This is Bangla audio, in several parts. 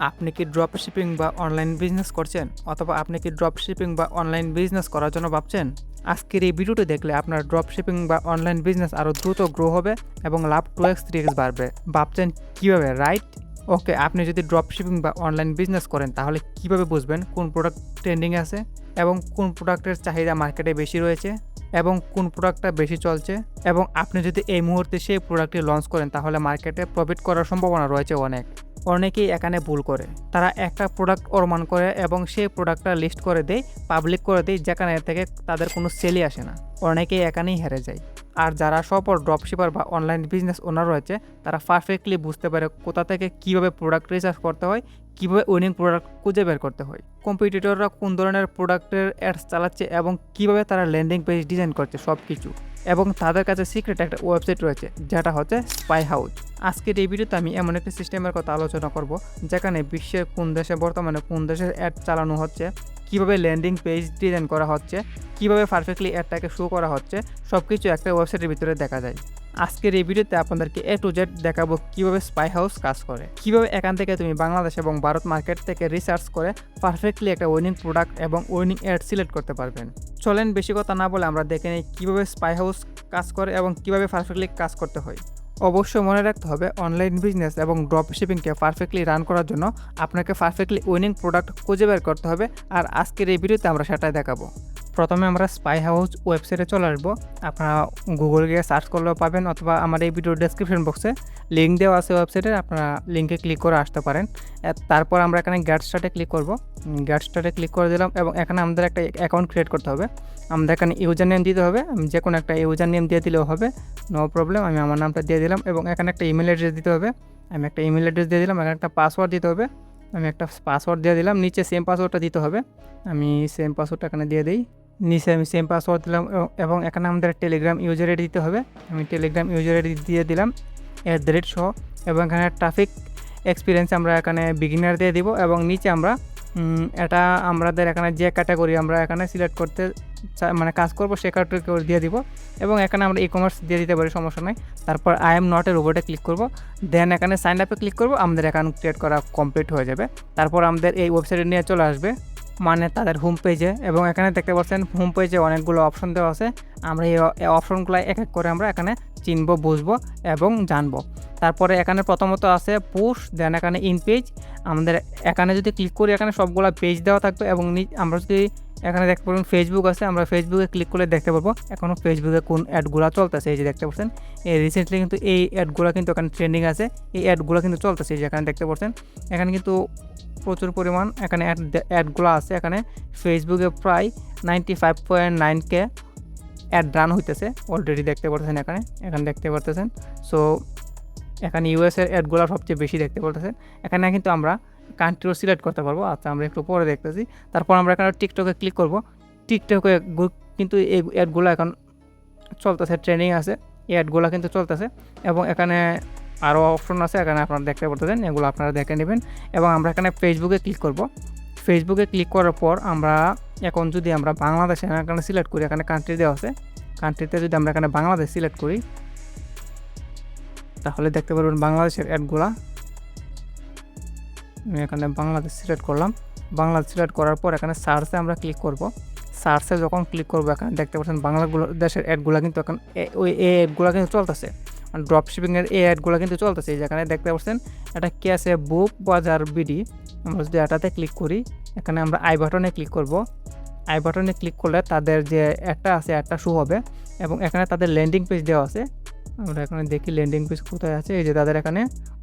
আপনি কি ড্রপশিপিং বা অনলাইন বিজনেস করছেন অথবা আপনি কি ড্রপশিপিং বা অনলাইন বিজনেস করার জন্য ভাবছেন? আজকের এই ভিডিওটি দেখলে আপনার ড্রপশিপিং বা অনলাইন বিজনেস আরও দ্রুত গ্রো হবে এবং লাভ 2x 3x বাড়বে। ভাবছেন কীভাবে, রাইট? ওকে, আপনি যদি ড্রপশিপিং বা অনলাইন বিজনেস করেন তাহলে কিভাবে বুঝবেন কোন প্রোডাক্ট ট্রেন্ডিং আছে এবং কোন প্রোডাক্টের চাহিদা মার্কেটে বেশি রয়েছে এবং কোন প্রোডাক্টটা বেশি চলছে, এবং আপনি যদি এই মুহূর্তে সেই প্রোডাক্টটি লঞ্চ করেন তাহলে মার্কেটে প্রফিট করার সম্ভাবনা রয়েছে অনেক। অনেকেই এখানে ভুল করে, তারা একটা প্রোডাক্ট অনুমান করে এবং সেই প্রোডাক্টটা লিস্ট করে দেয়, পাবলিক করে দেয়, যেখানে থেকে তাদের কোনো সেলই আসে না। অনেকেই এখানেই হেরে যায়। আর যারা সফল ড্রপশিপার বা অনলাইন বিজনেস ওনার রয়েছে তারা পারফেক্টলি বুঝতে পারে কোথা থেকে কীভাবে প্রোডাক্ট রিসার্চ করতে হয়, কীভাবে উইনিং প্রোডাক্ট খুঁজে বের করতে হয়, কম্পিটিটররা কোন ধরনের প্রোডাক্টের অ্যাডস চালাচ্ছে এবং কীভাবে তারা ল্যান্ডিং পেজ ডিজাইন করছে সব কিছু। এবং তাদের কাছে সিক্রেট একটা ওয়েবসাইট রয়েছে যেটা হচ্ছে স্পাই হাউস। আজকের এই ভিডিওতে আমি এমন একটি সিস্টেমের কথা আলোচনা করব যেখানে বিশ্বের কোন দেশে বর্তমানে কোন দেশের অ্যাড চালানো হচ্ছে, কীভাবে ল্যান্ডিং পেজ ডিজাইন করা হচ্ছে, কীভাবে পারফেক্টলি অ্যাডটাকে শো করা হচ্ছে, সব কিছু একটা ওয়েবসাইটের ভিতরে দেখা যায়। আজকের এই ভিডিওতে আপনাদেরকে A to Z দেখাবো কীভাবে স্পাই হাউস কাজ করে, কীভাবে এখান থেকে তুমি বাংলাদেশ এবং ভারত মার্কেট থেকে রিসার্চ করে পারফেক্টলি একটা উইনিং প্রোডাক্ট এবং উইনিং অ্যাড সিলেক্ট করতে পারবেন। চলেন বেশি কথা না বলে আমরা দেখে নিই কীভাবে স্পাই হাউস কাজ করে এবং কীভাবে পারফেক্টলি কাজ করতে হয়। অবশ্যই মনে রাখতে হবে, অনলাইন বিজনেস এবং ড্রপ শিপিংকে পারফেক্টলি রান করার জন্য আপনাকে পারফেক্টলি উইনিং প্রোডাক্ট খুঁজে বের করতে হবে, আর আজকের এই ভিডিওতে আমরা সেটাই দেখাবো। প্রথমে আমরা স্পাই হাউস ওয়েবসাইটে চলে আসবো। আপনারা গুগল গিয়ে সার্চ করলেও পাবেন অথবা আমার এই ভিডিওর ডেসক্রিপশন বক্সে লিঙ্ক দেওয়া আছে ওয়েবসাইটের, আপনারা লিঙ্কে ক্লিক করে আসতে পারেন। তারপর আমরা এখানে গেট স্টার্টে ক্লিক করব। গেট স্টার্টে ক্লিক করে দিলাম এবং এখানে আমাদের একটা অ্যাকাউন্ট ক্রিয়েট করতে হবে। আমাদের এখানে ইউজার নেম দিতে হবে, যে কোনো একটা ইউজার নেম দিয়ে দিলেও হবে, নো প্রবলেম। আমি আমার নামটা দিয়ে দিলাম এবং এখানে একটা ইমেল অ্যাড্রেস দিতে হবে। আমি একটা ইমেল অ্যাড্রেস দিয়ে দিলাম। এখানে একটা পাসওয়ার্ড দিতে হবে, আমি একটা পাসওয়ার্ড দিয়ে দিলাম। নিচে সেম পাসওয়ার্ডটা দিতে হবে, আমি সেম পাসওয়ার্ডটা এখানে দিয়ে দিই। নিচে আমি সেম পাসওয়ার্ড দিলাম এবং এখানে আমাদের টেলিগ্রাম ইউজার আইডি দিতে হবে। আমি টেলিগ্রাম ইউজার আইডি দিয়ে দিলাম @ এবং এখানে ট্রাফিক এক্সপিরিয়েন্স আমরা এখানে বিগিনার দিয়ে দিব এবং নিচে আমরা এটা আমাদের এখানে যে ক্যাটাগরি আমরা এখানে সিলেক্ট করতে মানে কাজ করব সে ক্যাটাগরি দিয়ে দিব এবং এখানে আমরা ই-কমার্স দিয়ে দিতে পারি, সমস্যা নাই। তারপর আই এম নট এর রোবটে ক্লিক করব, দেন এখানে সাইন আপে ক্লিক করব, আমাদের অ্যাকাউন্ট ক্রিয়েট করা কমপ্লিট হয়ে যাবে। তারপর আমাদের এই ওয়েবসাইটে নিয়ে চলে আসবে, মানে তাদের হোম পেজে, এবং এখানে দেখতে পাচ্ছেন হোম পেজে অনেকগুলো অপশন দেওয়া আছে। আমরা এই অপশনগুলো এক এক করে আমরা এখানে চিনব, বুঝবো এবং জানবো। তারপরে এখানে প্রথমত আছে পুশ, দেন এখানে ইন পেজ। আমাদের এখানে যদি ক্লিক করি এখানে সবগুলো পেজ দেওয়া থাকবে এবং আমরা যদি এখানে দেখতে পারবেন ফেসবুক আছে, আমরা ফেসবুকে ক্লিক করলে দেখতে পারবো এখনও ফেসবুকে কোন অ্যাডগুলো চলতেছে। এই যে দেখতে পাচ্ছেন এই রিসেন্টলি কিন্তু এই অ্যাডগুলো কিন্তু এখানে ট্রেন্ডিং আছে, এই অ্যাডগুলো কিন্তু চলতেছে। এই যে এখানে দেখতে পাচ্ছেন এখানে কিন্তু প্রচুর পরিমাণ এখানে অ্যাডগুলো আছে। এখানে ফেসবুকে প্রায় 95.9K অ্যাড রান হইতেছে অলরেডি, দেখতে পাচ্ছেন এখানে দেখতে পারতেছেন। সো এখানে ইউএসের অ্যাডগুলো সবচেয়ে বেশি দেখতে পারতেছেন। এখানে কিন্তু আমরা কান্ট্রিও সিলেক্ট করতে পারবো, আচ্ছা আমরা একটু পরে দেখতেছি। তারপর আমরা এখানে টিকটকে ক্লিক করব। টিকটকে কিন্তু এই অ্যাডগুলো এখন চলতেছে, ট্রেনিং আছে, এই অ্যাডগুলো কিন্তু চলতেছে এবং এখানে আরও অপশন আছে, এখানে আপনারা দেখতে পারতেছেন, এগুলো আপনারা দেখে নেবেন। এবং আমরা এখানে ফেসবুকে ক্লিক করব। ফেসবুকে ক্লিক করার পর আমরা এখন যদি আমরা বাংলাদেশে এখানে সিলেক্ট করি, এখানে কান্ট্রি দেওয়া আছে, কান্ট্রিতে যদি আমরা এখানে বাংলাদেশ সিলেক্ট করি তাহলে দেখতে পারবেন বাংলাদেশের অ্যাডগুলা। আমি এখানে বাংলাদেশ সিলেক্ট করলাম। বাংলাদেশ সিলেক্ট করার পর এখানে সার্চে আমরা ক্লিক করব। সার্চে যখন ক্লিক করবো এখানে দেখতে পাচ্ছেন বাংলাদেশের অ্যাডগুলো কিন্তু এখন ওই অ্যাডগুলো কিন্তু চলতেছে, ড্রপ শিপিংয়ের এই অ্যাডগুলো কিন্তু চলতেছে। যেখানে দেখতে পাচ্ছেন এটা কি আছে, বুক বাজার বিডি। আমরা যদি এটাতে ক্লিক করি এখানে আমরা আই বাটনে ক্লিক করব। আই বাটনে ক্লিক করলে তাদের যে অ্যাডটা আছে অ্যাডটা শো হবে এবং এখানে তাদের ল্যান্ডিং পেজ দেওয়া আছে। আমরা এখানে দেখি ল্যান্ডিং পেজ কোথায় আছে, এই যে তাদের এখানে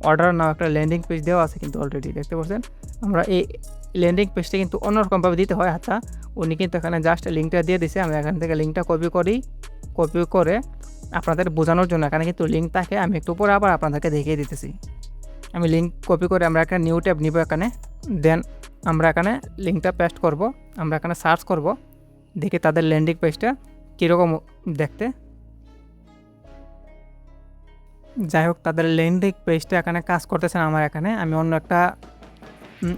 অর্ডার নাও একটা ল্যান্ডিং পেজ দেওয়া আছে কিন্তু অলরেডি দেখতে পাচ্ছেন। আমরা এই ল্যান্ডিং পেজটা কিন্তু অন্যরকমভাবে দিতে হয়। আচ্ছা উনি কিন্তু এখানে জাস্ট লিঙ্কটা দিয়ে দিছে, আমি এখান থেকে লিঙ্কটা কপি করে আপনাদের বোঝানোর জন্য এখানে কিন্তু লিঙ্ক থাকে, আমি একটু পরে আবার আপনাদেরকে দেখিয়ে দিতেছি। আমি লিঙ্ক কপি করে আমরা এখানে নিউ ট্যাব নিব এখানে, দেন আমরা এখানে লিঙ্কটা পেস্ট করব। আমরা এখানে সার্চ করব, দেখি তাদের ল্যান্ডিং পেজটা কীরকম দেখতে। যাই হোক, তাদের ল্যান্ডিং পেজটা এখানে কাজ করতেছে না আমার এখানে। আমি অন্য একটা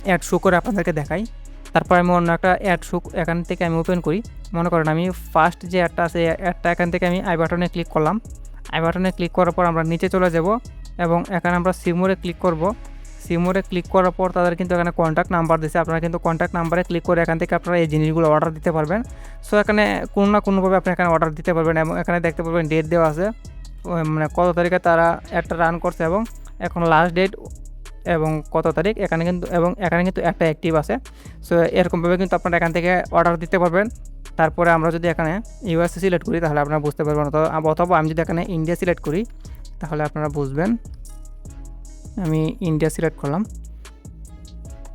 অ্যাড শো করে আপনাদেরকে দেখাই। তারপর আমি অন্য একটা অ্যাড শো এখান থেকে আমি ওপেন করি। মনে করেন আমি ফার্স্ট যে অ্যাডটা আছে অ্যাডটা এখান থেকে আমি আই বাটনে ক্লিক করলাম। আই বাটনে ক্লিক করার পর আমরা নিচে চলে যাব এবং এখানে আমরা সিমোরে ক্লিক করব। সি মোরে ক্লিক করার পর তাদের কিন্তু এখানে কন্ট্যাক্ট নাম্বার দিচ্ছে, আপনারা কিন্তু কন্ট্যাক্ট নাম্বারে ক্লিক করে এখান থেকে আপনারা এই জিনিসগুলো অর্ডার দিতে পারবেন। সো এখানে কোনো না কোনোভাবে আপনি এখানে অর্ডার দিতে পারবেন এবং এখানে দেখতে পারবেন ডেট দেওয়া আছে, মানে কত তারিখে তারা একটা রান করছে এবং এখন লাস্ট ডেট এবং কত তারিখ এখানে কিন্তু একটা অ্যাক্টিভ আছে। সো এরকমভাবে কিন্তু আপনারা এখান থেকে অর্ডার দিতে পারবেন। তারপরে আমরা যদি এখানে ইউএসএ সিলেক্ট করি তাহলে আপনারা বুঝতে পারবেন, অথবা আমি যদি এখানে ইন্ডিয়া সিলেক্ট করি তাহলে আপনারা বুঝবেন। আমি ইন্ডিয়া সিলেক্ট করলাম,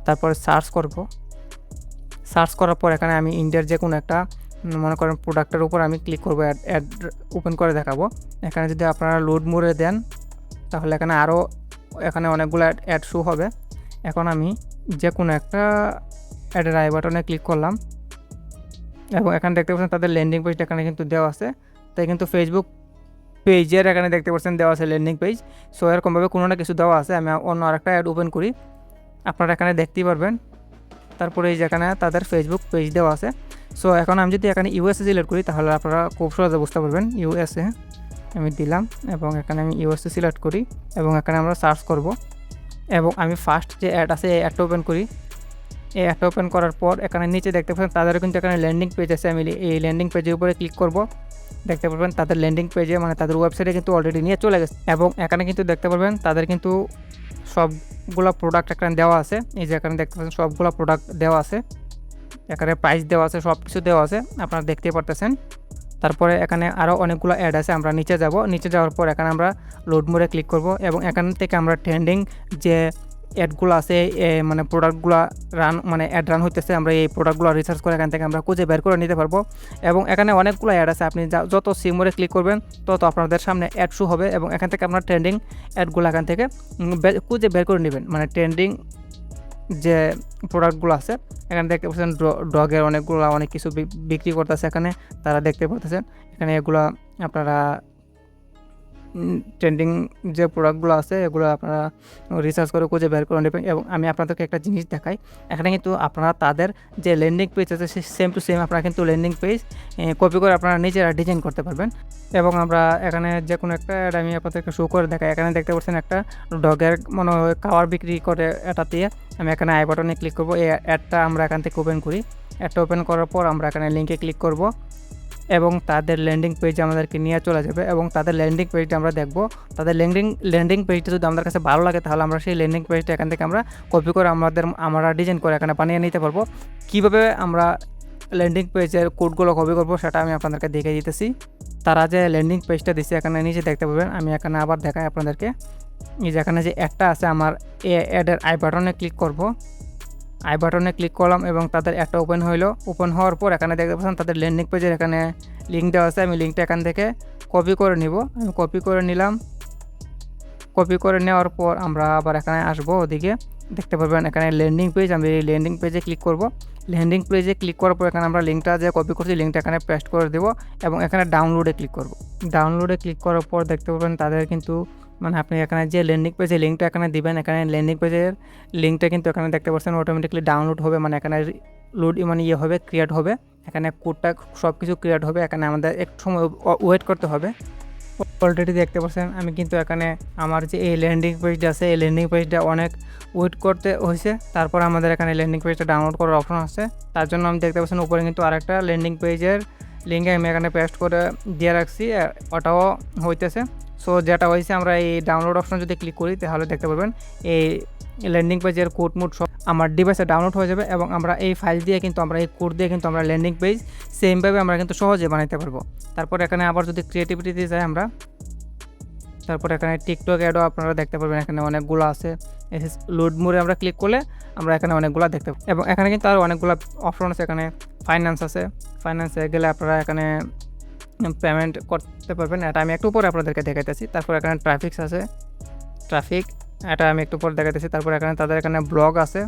তারপরে সার্চ করব। সার্চ করার পর এখানে আমি ইন্ডিয়ার যে কোনো একটা মনে করেন প্রোডাক্টের উপর আমি ক্লিক করব, অ্যাড ওপেন করে দেখাবো। এখানে যদি আপনারা লোড মোড়ে দেন তাহলে এখানে অনেকগুলো অ্যাড শো হবে। এখন আমি যে কোনো একটা অ্যাডের আই বাটনে ক্লিক করলাম এবং এখানে দেখতে পাচ্ছেন তাদের ল্যান্ডিং পেজটা এখানে কিন্তু দেওয়া আছে। তাই কিন্তু ফেসবুক পেজের এখানে দেখতে পাচ্ছেন দেওয়া আছে ল্যান্ডিং পেজ। সো এরকমভাবে কোনো না কিছু দেওয়া আছে। আমি অন্য আরেকটা অ্যাড ওপেন করি, আপনারা এখানে দেখতেই পারবেন। তারপরে এই যেখানে তাদের ফেসবুক পেজ দেওয়া আছে। সো এখন আমি যদি এখানে ইউএসএ সিলেক্ট করি তাহলে আপনারা খুব সহজে বুঝতে পারবেন। ইউএসএ আমি দিলাম এবং এখানে আমি ইউএসএ সিলেক্ট করি এবং এখানে আমরা সার্চ করব এবং আমি ফার্স্ট যে অ্যাড আছে এই অ্যাডটা ওপেন করি। এই অ্যাডটা ওপেন করার পর এখানে নিচে দেখতে পাচ্ছেন তাদেরও কিন্তু এখানে ল্যান্ডিং পেজ আছে। আমি এই ল্যান্ডিং পেজের উপরে ক্লিক করব, দেখতে পারবেন তাদের ল্যান্ডিং পেজে মানে তাদের ওয়েবসাইটে কিন্তু অলরেডি নিয়ে চলে গেছে এবং এখানে কিন্তু দেখতে পারবেন তাদের কিন্তু সবগুলো প্রোডাক্ট এখানে দেওয়া আছে। এই যে এখানে দেখতে পাচ্ছেন সবগুলো প্রোডাক্ট দেওয়া আছে, এখানে প্রাইস দেওয়া আছে, সব কিছু দেওয়া আছে, আপনারা দেখতে পারতেছেন। তারপরে এখানে আরও অনেকগুলো অ্যাড আছে। আমরা নিচে যাব, নিচে যাওয়ার পর এখানে আমরা লোড মোড়ে ক্লিক করব এবং এখান থেকে আমরা ট্রেন্ডিং যে অ্যাডগুলো আছে মানে প্রোডাক্টগুলো অ্যাড রান হইতেছে, আমরা এই প্রোডাক্টগুলো রিসার্চ করে এখান থেকে আমরা খুঁজে বের করে নিতে পারবো। এবং এখানে অনেকগুলো অ্যাড আছে, আপনি যত সি মোড়ে ক্লিক করবেন তত আপনাদের সামনে অ্যাড শো হবে এবং এখান থেকে আপনার ট্রেন্ডিং অ্যাডগুলো এখান থেকে খুঁজে বের করে নেবেন। মানে ট্রেন্ডিং যে প্রোডাক্টগুলো আছে এখানে দেখতে পাচ্ছেন ডগের অনেক কিছু বিক্রি করতেছে, এখানে তারা দেখতে পাচ্ছেন। এখানে এগুলো আপনারা ট্রেন্ডিং যে প্রোডাক্টগুলো আছে এগুলো আপনারা রিসার্চ করে খুঁজে বের করে নেবেন। এবং আমি আপনাদেরকে একটা জিনিস দেখাই, এখানে কিন্তু আপনারা তাদের যে ল্যান্ডিং পেজ আছে সেম টু সেম আপনারা কিন্তু ল্যান্ডিং পেজ কপি করে আপনারা নিজেরা ডিজাইন করতে পারবেন। এবং আমরা এখানে যে কোনো একটা অ্যাড আমি আপনাদেরকে শো করে দেখাই। এখানে দেখতে পাচ্ছেন একটা ডগের মনে হয় খাবার বিক্রি করে এটা দিয়ে, আমি এখানে আই বাটনে ক্লিক করব। এই অ্যাডটা আমরা এখান থেকে ওপেন করি, অ্যাডটা ওপেন করার পর আমরা এখানে লিঙ্কে ক্লিক করব এবং তাদের ল্যান্ডিং পেজে আমাদেরকে নিয়ে চলে যাবে এবং তাদের ল্যান্ডিং পেজটা আমরা দেখব। তাদের ল্যান্ডিং পেজটা যদি আমাদের কাছে ভালো লাগে তাহলে আমরা সেই ল্যান্ডিং পেজটা এখান থেকে আমরা কপি করে আমরা ডিজাইন করে এখানে বানিয়ে নিতে পারবো। কীভাবে আমরা ল্যান্ডিং পেজের কোডগুলো কপি করবো সেটা আমি আপনাদেরকে দেখিয়ে দিতেছি। তারা যে ল্যান্ডিং পেজটা দিচ্ছে এখানে নিচে দেখতে পাবেন, আমি এখানে আবার দেখাই আপনাদেরকে। এই যে এখানে যে অ্যাডটা আছে আমার অ্যাডের আই বাটনে ক্লিক করব, আই বাটনে ক্লিক করলাম এবং তাদের একটা ওপেন হইলো। ওপেন হওয়ার পর এখানে দেখতে পাচ্ছেন তাদের ল্যান্ডিং পেজের এখানে লিঙ্ক দেওয়া আছে। আমি লিঙ্কটা এখান থেকে কপি করে নিব, আমি কপি করে নিলাম। কপি করে নেওয়ার পর আমরা আবার এখানে আসবো, ওদিকে দেখতে পাবেন এখানে ল্যান্ডিং পেজ। আমি এই ল্যান্ডিং পেজে ক্লিক করব। ল্যান্ডিং পেজে ক্লিক করার পর এখানে আমরা লিঙ্কটা যে কপি করছি লিঙ্কটা এখানে পেস্ট করে দেবো এবং এখানে ডাউনলোডে ক্লিক করব। ডাউনলোডে ক্লিক করার পর দেখতে পাবেন তাদের কিন্তু আপনি এখানে যে ল্যান্ডিং পেজে লিঙ্কটা এখানে দিবেন, এখানে ল্যান্ডিং পেজের লিঙ্কটা কিন্তু এখানে দেখতে পাচ্ছেন অটোমেটিকলি ডাউনলোড হবে, এখানে লোড হবে, ক্রিয়েট হবে, এখানে কোডটা সব কিছু ক্রিয়েট হবে। এখানে আমাদের একটু সময় ওয়েট করতে হবে। অলরেডি দেখতে পাচ্ছেন আমি কিন্তু এখানে আমার যে এই ল্যান্ডিং পেজটা আছে এই ল্যান্ডিং পেজটা অনেক ওয়েট করতে হয়েছে। তারপর আমাদের এখানে ল্যান্ডিং পেজটা ডাউনলোড করার অপশন আছে, তার জন্য আমি দেখতে পাচ্ছেন উপরে কিন্তু আরেকটা ল্যান্ডিং পেজের লিঙ্ক আমি এখানে পেস্ট করে দিয়ে রাখছি, ওটাও হইতেছে। সো যেটা হয়েছে আমরা এই ডাউনলোড অপশন যদি ক্লিক করি তাহলে দেখতে পারবেন এই ল্যান্ডিং পেজের কোড মোড সব আমার ডিভাইসে ডাউনলোড হয়ে যাবে এবং আমরা এই ফাইল দিয়ে কিন্তু আমরা এই কোড দিয়ে কিন্তু আমরা ল্যান্ডিং পেজ সেমভাবে আমরা কিন্তু সহজে বানাইতে পারবো। তারপর এখানে আবার যদি ক্রিয়েটিভিটিতে যাই আমরা, তারপর এখানে টিকটক অ্যাডও আপনারা দেখতে পারবেন, এখানে অনেকগুলো আছে। লোড মোডে আমরা ক্লিক করলে আমরা এখানে অনেকগুলো দেখতে পাবো এবং এখানে কিন্তু আরও অনেকগুলো অপশন আছে। এখানে ফাইন্যান্স আছে, ফাইন্যান্সে গেলে আপনারা এখানে পেমেন্ট করতে পারবেন, এটা আমি একটু পরে আপনাদেরকে দেখাইতেছি। তারপর এখানে ট্রাফিক্স আছে, ট্রাফিক এটা আমি একটু পরে দেখাইতেছি। তারপর এখানে তাদের এখানে ব্লগ আছে,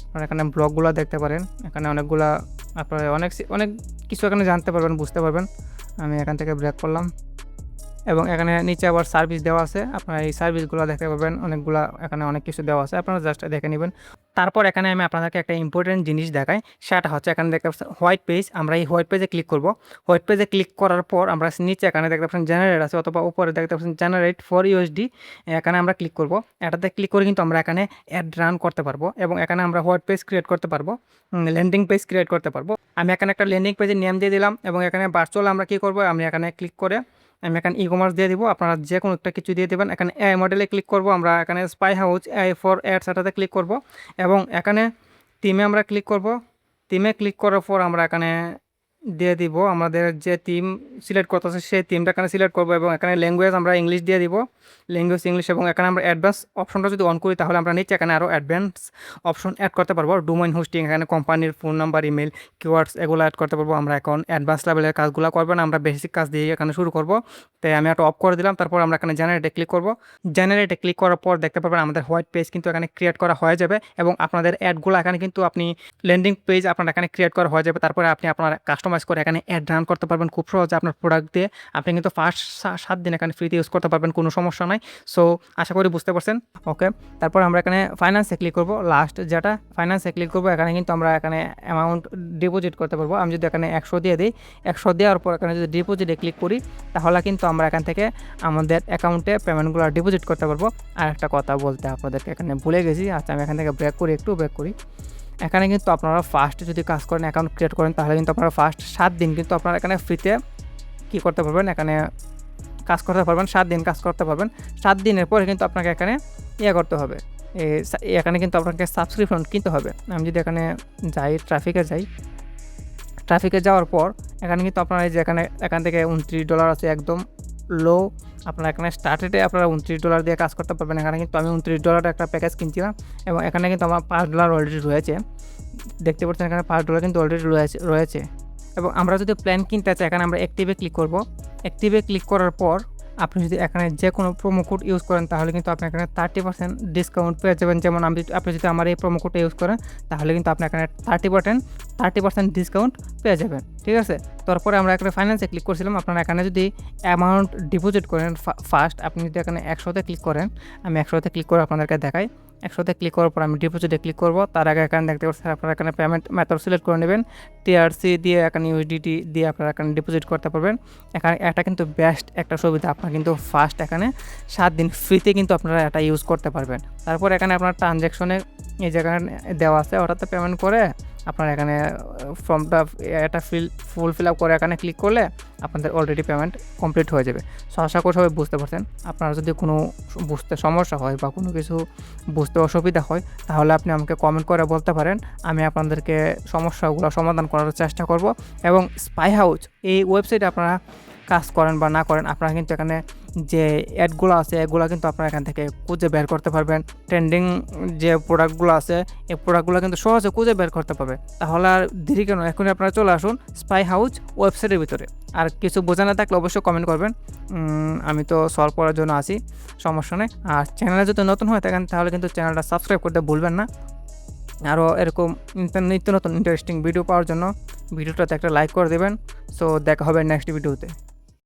আপনারা এখানে ব্লগগুলো দেখতে পারেন, এখানে অনেকগুলা আপনারা অনেক কিছু এখানে জানতে পারবেন, বুঝতে পারবেন। আমি এখান থেকে ব্রেক করলাম। এবং এখানে নিচে আবার সার্ভিস দেওয়া আছে, আপনারা এই সার্ভিসগুলো দেখতে পাবেন, অনেকগুলা এখানে অনেক কিছু দেওয়া আছে, আপনারা জাস্ট দেখে নেবেন। তারপর এখানে আমি আপনাদেরকে একটা ইম্পর্টেন্ট জিনিস দেখাই, সেটা হচ্ছে এখানে দেখতে পাচ্ছেন হোয়াইট পেজ। আমরা এই হোয়াইট পেজে ক্লিক করব। হোয়াইট পেজে ক্লিক করার পর আমরা নিচে এখানে দেখতে পাচ্ছেন জেনারেট আছে, অথবা উপরে দেখতে পাচ্ছেন জেনারেট ফর ইউএসডি, এখানে আমরা ক্লিক করব। এটাতে ক্লিক করে কিন্তু আমরা এখানে অ্যাড রান করতে পারবো এবং এখানে আমরা হোয়াইট পেজ ক্রিয়েট করতে পারবো, ল্যান্ডিং পেজ ক্রিয়েট করতে পারবো। আমি এখানে একটা ল্যান্ডিং পেজের নেম দিয়ে দিলাম এবং এখানে ভার্চুয়াল আমরা কী করবো, আমি এখানে ক্লিক করে আমি এখানে ই-কমার্স দিয়ে দিব, আপনারা যে কোনো একটা কিছু দিয়ে দেবেন। এখানে এআই মডেলে ক্লিক করব, আমরা এখানে spy house AI for ads এটাতে ক্লিক করব এবং এখানে থিমে আমরা ক্লিক করব। থিমে ক্লিক করার পর আমরা এখানে দিয়ে দিব আমাদের যে থিম সিলেক্ট করতেছে সেই থিমটা এখানে সিলেক্ট করবো এবং এখানে ল্যাঙ্গুয়েজ আমরা ইংলিশ দিয়ে দিব, ল্যাঙ্গুয়েজ ইংলিশ। এবং এখানে আমরা অ্যাডভান্স অপশনটা যদি অন করি তাহলে আমরা নিচে এখানে আরও অ্যাডভান্স অপশন অ্যাড করতে পারবো, ডোমেইন হোস্টিং, এখানে কোম্পানির ফোন নাম্বার, ইমেল, কিওয়ার্ডস এগুলো অ্যাড করতে পারবো। আমরা এখন অ্যাডভান্স লেভেলের কাজগুলো করবো না, আমরা বেসিক কাজ দিয়ে এখানে শুরু করব। তাই আমি একটা অফ করে দিলাম। তারপর আমরা এখানে জেনারেটে ক্লিক করব। জেনারেটে ক্লিক করার পর দেখতে পাবেন আমাদের হোয়াইট পেজ কিন্তু এখানে ক্রিয়েট করা হয়ে যাবে এবং আপনাদের অ্যাডগুলো এখানে কিন্তু আপনি ল্যান্ডিং পেজ আপনার এখানে ক্রিয়েট করা হয়ে যাবে। তারপরে আপনি আপনার কাস্টমাইজ করে এখানে অ্যাড রান করতে পারবেন খুব সহজে আপনার প্রোডাক্ট দিয়ে। আপনি কিন্তু ফার্স্ট 7 দিন এখানে ফ্রিতে ইউজ করতে পারবেন, কোনো সমস্যা নাই। সো আশা করি বুঝতে পারছেন। ওকে, তারপর আমরা এখানে ফাইন্যান্সে ক্লিক করব। লাস্ট যেটা ফাইন্যান্সে ক্লিক করব, এখানে কিন্তু আমরা এখানে অ্যামাউন্ট ডিপোজিট করতে পারবো। আমি যদি এখানে 100 দিয়ে দিই, 100 দেওয়ার পর এখানে যদি ডিপোজিটে ক্লিক করি তাহলে কিন্তু আমরা এখান থেকে আমাদের অ্যাকাউন্টে পেমেন্টগুলো ডিপোজিট করতে পারবো। আর একটা কথা বলতে আপনাদেরকে এখানে ভুলে গেছি, আচ্ছা আমি এখান থেকে ব্রেক করি। এখানে কিন্তু আপনারা ফার্স্ট যদি কাজ করেন, অ্যাকাউন্ট ক্রিয়েট করেন, তাহলে কিন্তু আপনারা ফার্স্ট 7 দিন কিন্তু আপনারা এখানে ফ্রিতে কী করতে পারবেন, এখানে কাজ করতে পারবেন। 7 দিন কাজ করতে পারবেন। 7 দিনের পরে কিন্তু আপনাকে এখানে করতে হবে, এখানে কিন্তু আপনাকে সাবস্ক্রিপশন কিনতে হবে। আমি যদি এখানে যাই, ট্রাফিকে যাওয়ার পর এখানে কিন্তু আপনারা এই যে এখান থেকে $29 আছে একদম লো। আপনারা এখানে স্টার্টেডে আপনারা $29 দিয়ে কাজ করতে পারবেন। এখানে কিন্তু আমি $29 একটা প্যাকেজ কিনছিলাম এবং এখানে কিন্তু আমার $5 অলরেডি রয়েছে, দেখতে পাচ্ছেন এখানে $5 কিন্তু অলরেডি রয়েছে। এবং আমরা যদি প্ল্যান কিনতে চাই, এখানে আমরা অ্যাক্টিভে ক্লিক করব। অ্যাক্টিভে ক্লিক করার পর আপনি যদি এখানে যে কোনো প্রোমো কোড ইউজ করেন তাহলে কিন্তু আপনি এখানে 30% ডিসকাউন্ট পেয়ে যাবেন। যেমন আপনি যদি আমার এই প্রোমো কোডটা ইউজ করেন তাহলে কিন্তু আপনি এখানে 30% ডিসকাউন্ট পেয়ে যাবেন, ঠিক আছে। তারপরে আমরা এখানে ফাইন্যান্সে ক্লিক করছিলাম। আপনারা এখানে যদি অ্যামাউন্ট ডিপোজিট করেন ফার্স্ট, আপনি যদি এখানে 100তে ক্লিক করেন, আমি 100তে ক্লিক করে আপনাদেরকে দেখাই। 100তে ক্লিক করার পর আমি ডিপোজিটে ক্লিক করব। তার আগে এখানে দেখতে পাচ্ছেন আপনারা এখানে পেমেন্ট মেথড সিলেক্ট করে নেবেন। টিআরসি দিয়ে এখানে ইউএসডিটি দিয়ে আপনারা এখানে ডিপোজিট করতে পারবেন। এখানে এটা কিন্তু বেস্ট একটা সুবিধা, আপনারা কিন্তু ফার্স্ট এখানে 7 দিন ফ্রিতে কিন্তু আপনারা এটা ইউজ করতে পারবেন। তারপর এখানে আপনার ট্রানজ্যাকশনে এই জায়গায় দেওয়া আছে, ওটাতে পেমেন্ট করে আপনারা এখানে ফর্মটা এটা ফিল আপ করে এখানে ক্লিক করলে আপনাদের অলরেডি পেমেন্ট কমপ্লিট হয়ে যাবে। সো আশা করি সবাই বুঝতে পারছেন। আপনারা যদি কোনো বুঝতে সমস্যা হয় বা কোনো কিছু বুঝতে অসুবিধা হয় তাহলে আপনি আমাকে কমেন্ট করে বলতে পারেন, আমি আপনাদেরকে সমস্যাগুলো সমাধান করার চেষ্টা করব। এবং স্পাই হাউস এই ওয়েবসাইটে আপনারা কাজ করেন বা না করেন, আপনারা কিন্তু এখানে যে অ্যাডগুলো আছে এগুলো কিন্তু আপনারা এখান থেকে খুঁজে বের করতে পারবেন। ট্রেন্ডিং যে প্রোডাক্টগুলো আছে এই প্রোডাক্টগুলো কিন্তু সহজে খুঁজে বের করতে পারবে। তাহলে আর দেরি কেন, এখনই আপনারা চলে আসুন স্পাই হাউস ওয়েবসাইটের ভিতরে। আর কিছু বোঝা না থাকলে অবশ্যই কমেন্ট করবেন, আমি তো সলভ করার জন্য আছি, সমস্যা নেই। আর চ্যানেলে যদি নতুন হয়ে থাকেন তাহলে কিন্তু চ্যানেলটা সাবস্ক্রাইব করতে ভুলবেন না। আরও এরকম নিত্য নতুন ইন্টারেস্টিং ভিডিও পাওয়ার জন্য ভিডিওটাতে একটা লাইক করে দেবেন। সো দেখা হবে নেক্সট ভিডিওতে।